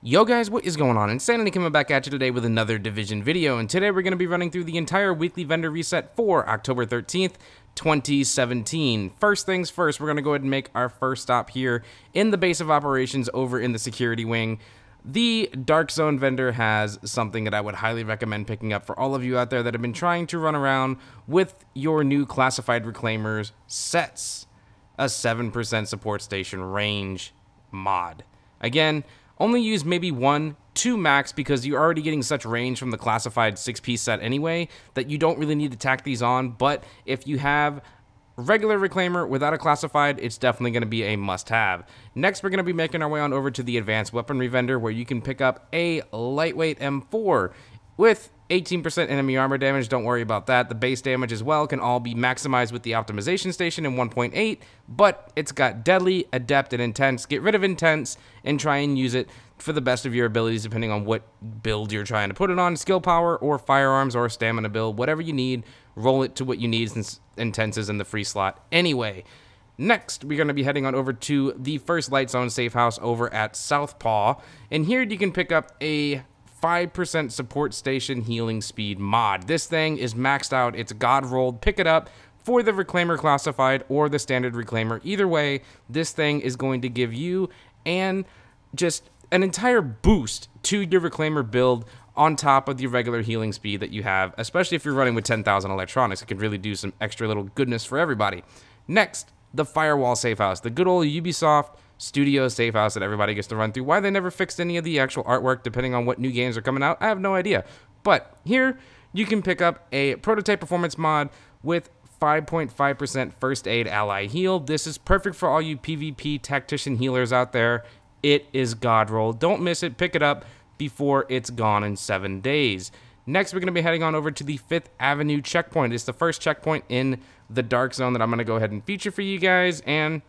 Yo guys, what is going on? Insanity coming back at you today with another Division video, and today we're going to be running through the entire weekly vendor reset for October 13th, 2017. First things first, we're going to go ahead and make our first stop here in the base of operations over in the security wing. The Dark Zone vendor has something that I would highly recommend picking up for all of you out there that have been trying to run around with your new classified reclaimers sets. A 7% support station range mod. Again, only use maybe 1, 2 max because you're already getting such range from the classified 6-piece set anyway that you don't really need to tack these on. But if you have regular reclaimer without a classified, it's definitely going to be a must-have. Next, we're going to be making our way on over to the advanced weaponry vendor where you can pick up a lightweight M4 with 18% enemy armor damage. Don't worry about that. The base damage as well can all be maximized with the optimization station in 1.8, but it's got deadly, adept, and intense. Get rid of intense and try and use it for the best of your abilities depending on what build you're trying to put it on. Skill power or firearms or stamina build, whatever you need, roll it to what you need since intense is in the free slot anyway. Next, we're going to be heading on over to the first Light Zone safe house over at Southpaw, and here you can pick up a 5% support station healing speed mod. This thing is maxed out. It's god rolled. Pick it up for the Reclaimer Classified or the standard Reclaimer. Either way, this thing is going to give you and just an entire boost to your Reclaimer build on top of the regular healing speed that you have, especially if you're running with 10,000 electronics. It can really do some extra little goodness for everybody. Next, the Firewall safe house, the good old Ubisoft Studio safe house that everybody gets to run through. Why they never fixed any of the actual artwork depending on what new games are coming out, I have no idea. But here you can pick up a prototype performance mod with 5.5% first aid ally heal. This is perfect for all you PvP tactician healers out there. It is god roll. Don't miss it. Pick it up before it's gone in 7 days. Next, we're going to be heading on over to the 5th Avenue checkpoint. It's the first checkpoint in the Dark Zone that I'm going to go ahead and feature for you guys, and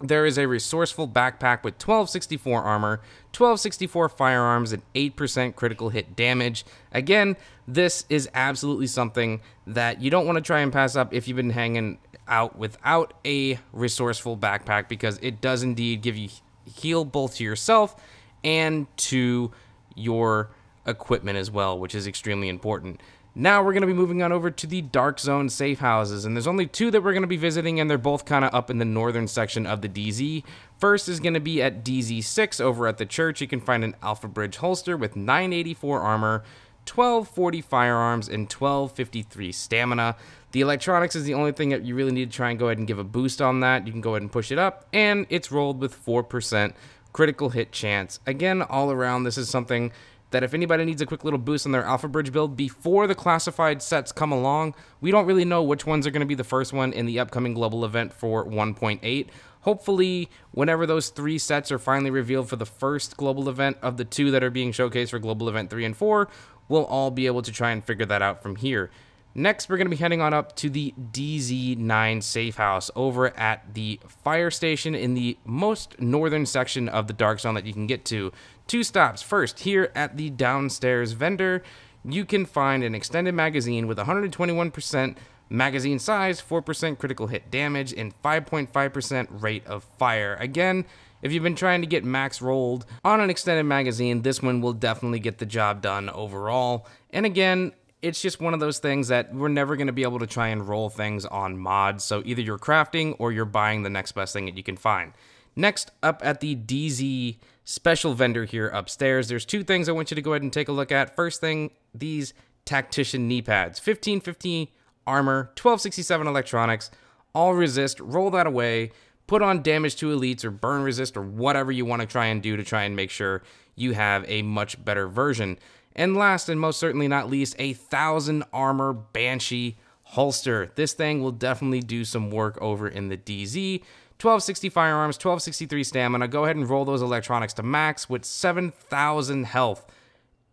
there is a resourceful backpack with 1264 armor, 1264 firearms, and 8% critical hit damage. Again, this is absolutely something that you don't want to try and pass up if you've been hanging out without a resourceful backpack, because it does indeed give you heal both to yourself and to your equipment as well, which is extremely important. Now we're going to be moving on over to the Dark Zone safe houses, and there's only 2 that we're going to be visiting, and they're both kind of up in the northern section of the DZ. First is going to be at DZ6 over at the church. You can find an Alpha Bridge holster with 984 armor, 1240 firearms, and 1253 stamina. The electronics is the only thing that you really need to try and go ahead and give a boost on that. You can go ahead and push it up, and it's rolled with 4% critical hit chance. Again, all around, this is something that if anybody needs a quick little boost on their Alpha Bridge build before the classified sets come along, we don't really know which ones are going to be the first one in the upcoming global event for 1.8. Hopefully, whenever those 3 sets are finally revealed for the first global event of the 2 that are being showcased for global event 3 and 4, we'll all be able to try and figure that out from here. Next, we're going to be heading on up to the DZ9 safe house over at the fire station in the most northern section of the Dark Zone that you can get to. 2 stops. First, here at the downstairs vendor, you can find an extended magazine with 121% magazine size, 4% critical hit damage, and 5.5% rate of fire. Again, if you've been trying to get max rolled on an extended magazine, this one will definitely get the job done overall. And again, it's just one of those things that we're never going to be able to try and roll things on mods, so either you're crafting or you're buying the next best thing that you can find. Next, up at the DZ special vendor here upstairs, there's 2 things I want you to go ahead and take a look at. First thing, these tactician knee pads. 1550 armor, 1267 electronics, all resist. Roll that away, put on damage to elites or burn resist or whatever you want to try and do to try and make sure you have a much better version. And last and most certainly not least, a 1000 armor Banshee holster. This thing will definitely do some work over in the DZ. 1260 firearms, 1263 stamina. Go ahead and roll those electronics to max with 7,000 health.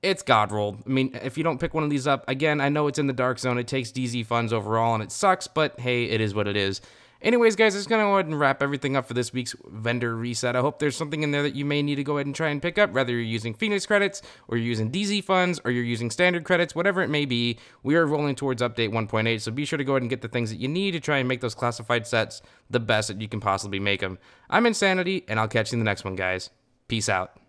It's god rolled. I mean, if you don't pick one of these up, again, I know it's in the Dark Zone. It takes DZ funds overall, and it sucks, but hey, it is what it is. Anyways, guys, that's going to go ahead and wrap everything up for this week's vendor reset. I hope there's something in there that you may need to go ahead and try and pick up, whether you're using Phoenix credits, or you're using DZ funds, or you're using standard credits, whatever it may be. We are rolling towards update 1.8, so be sure to go ahead and get the things that you need to try and make those classified sets the best that you can possibly make them. I'm Insanity, and I'll catch you in the next one, guys. Peace out.